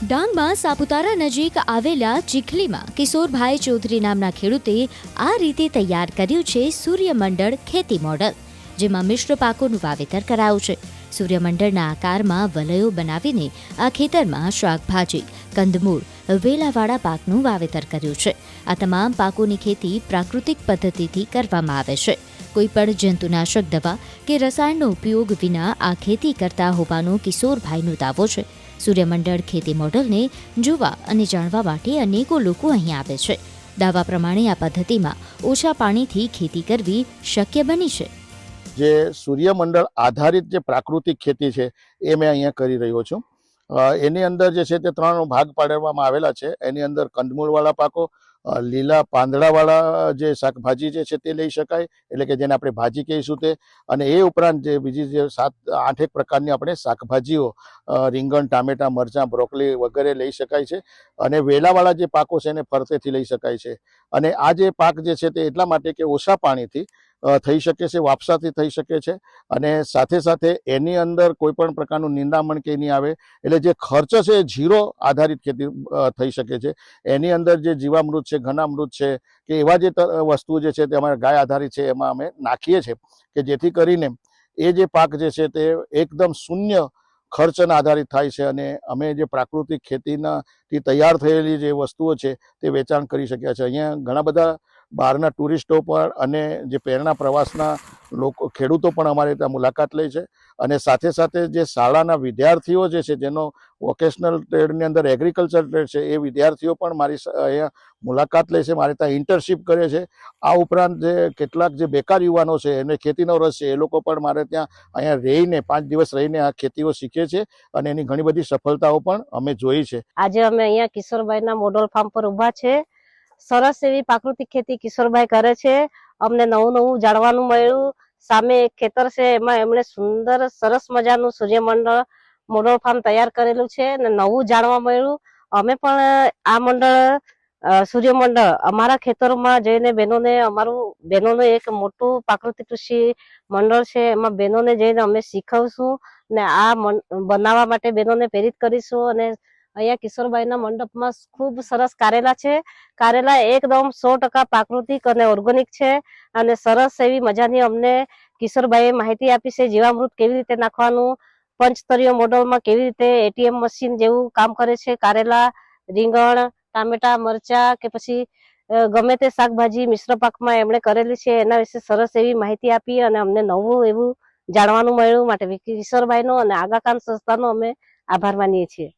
ડાંગમાં સાપુતારા નજીક આવેલા ચીખલીમાં કિશોરભાઈ ચૌધરી નામના ખેડૂતે આ રીતે તૈયાર કર્યું છે સૂર્યમંડળ ખેતી મોડલ, જેમાં મિશ્ર પાકોનું વાવેતર કરાયું છે. સૂર્યમંડળના આકારમાં વલયો બનાવીને આ ખેતરમાં શાકભાજી, કંદમૂળ, વેલાવાળા પાકનું વાવેતર કર્યું છે. આ તમામ પાકોની ખેતી પ્રાકૃતિક પદ્ધતિથી કરવામાં આવે છે. કોઈપણ જંતુનાશક દવા કે રસાયણનો ઉપયોગ વિના આ ખેતી કરતા હોવાનો કિશોરભાઈનો દાવો છે. સૂર્યમંડળ ખેતી મોડલને જોવા અને જાણવા માટે અનેકો લોકો અહીં આવે છે. દાવા પ્રમાણે આ પદ્ધતિમાં ઓછા પાણીથી ખેતી કરવી શક્ય બની છે. જે સૂર્યમંડળ આધારિત જે પ્રાકૃતિક ખેતી છે એ મેં અહીંયા કરી રહ્યો છું. એની અંદર જે છે તે 3 ભાગ પાડવામાં આવેલા છે. એની અંદર કંદમૂળવાળા પાકો, લીલા પાંદડાવાળા જે શાકભાજી જે છે તે લઈ શકાય, એટલે કે જેને આપણે ભાજી કહીશું તે, અને એ ઉપરાંત જે બીજી જે 7-8 પ્રકારની આપણે શાકભાજીઓ, રીંગણ, ટામેટા, મરચાં, બ્રોકોલી વગેરે લઈ શકાય છે. અને વેલાવાળા જે પાકો છે એને ફરતેથી લઈ શકાય છે. અને આ જે પાક જે છે તે એટલા માટે કે ઓછા પાણીથી થઈ શકે છે, વાપસાથી થઈ શકે છે, અને સાથે સાથે એની અંદર કોઈ પણ પ્રકારનું નિંદામણ કે નહીં આવે, એટલે જે ખર્ચ છે એ ઝીરો આધારિત ખેતી થઈ શકે છે. એની અંદર જે જીવામૃત છે, ઘનામૃત છે, કે એવા જે વસ્તુઓ જે છે તે અમારા ગાય આધારિત છે એમાં અમે નાખીએ છીએ, કે જેથી કરીને એ જે પાક જે છે તે એકદમ શૂન્ય ખર્ચના આધારિત થાય છે. અને અમે જે પ્રાકૃતિક ખેતીનાથી તૈયાર થયેલી જે વસ્તુઓ છે તે વેચાણ કરી શક્યા છે. અહીંયા ઘણા બધા બહારના ટુરિસ્ટો પણ અને જે પ્રેરણા પ્રવાસના લોકો, ખેડૂતો પણ અમારે ત્યાં મુલાકાત લે છે. અને સાથે સાથે જે શાળાના વિદ્યાર્થીઓ જે છે, જેનો વોકેશનલ ટ્રેડની અંદર એગ્રીકલ્ચર ટ્રેડ છે, એ વિદ્યાર્થીઓ પણ મારી અહીંયા મુલાકાત લે છે, મારે ત્યાં ઇન્ટર્નશીપ કરે છે. આ ઉપરાંત જે કેટલાક જે બેકાર યુવાનો છે, એને ખેતીનો રસ છે, એ લોકો પણ મારે ત્યાં અહીંયા રહીને 5 દિવસ રહીને આ ખેતીઓ શીખે છે, અને એની ઘણી બધી સફળતાઓ પણ અમે જોઈ છે. આજે અમે અહીંયા કિશોરભાઈના મોડલ ફાર્મ પર ઊભા છે. સરસ એવી પ્રાકૃતિક ખેતી કિશોરભાઈ કરે છે. અમને નવું જાણવાનું મળ્યું. સામે એક ખેતર છે, એમાં એમણે સુંદર સરસ મજાનું સૂર્યમંડળ મોડલ ફાર્મ તૈયાર કરેલું છે અને નવું જાણવા મળ્યું. અમે પણ આ સૂર્યમંડળ અમારા ખેતરોમાં જઈને બહેનોને એક મોટું પ્રાકૃતિક કૃષિ મંડળ છે, એમાં બહેનોને જઈને અમે શીખવશું ને આ બનાવવા માટે બહેનોને પ્રેરિત કરીશું. અને અહીંયા કિશોરભાઈના મંડપમાં ખૂબ સરસ કારેલા છે. કારેલા એકદમ 100% પ્રાકૃતિક અને ઓર્ગેનિક છે. અને સરસ એવી મજાની અમને કિશોરભાઈએ માહિતી આપી છે, જીવામૃત કેવી રીતે નાખવાનું, પંચસ્તરીય મોડલમાં કેવી રીતે એટીએમ મશીન જેવું કામ કરે છે. કારેલા, રીંગણ, ટામેટા, મરચા કે પછી ગમે તે શાકભાજી મિશ્ર પાકમાં એમણે કરેલી છે, એના વિશે સરસ એવી માહિતી આપી અને અમને નવું એવું જાણવાનું મળ્યું. માટે કિશોરભાઈનો અને આગાખાન સંસ્થાનો અમે આભાર માનીએ છીએ.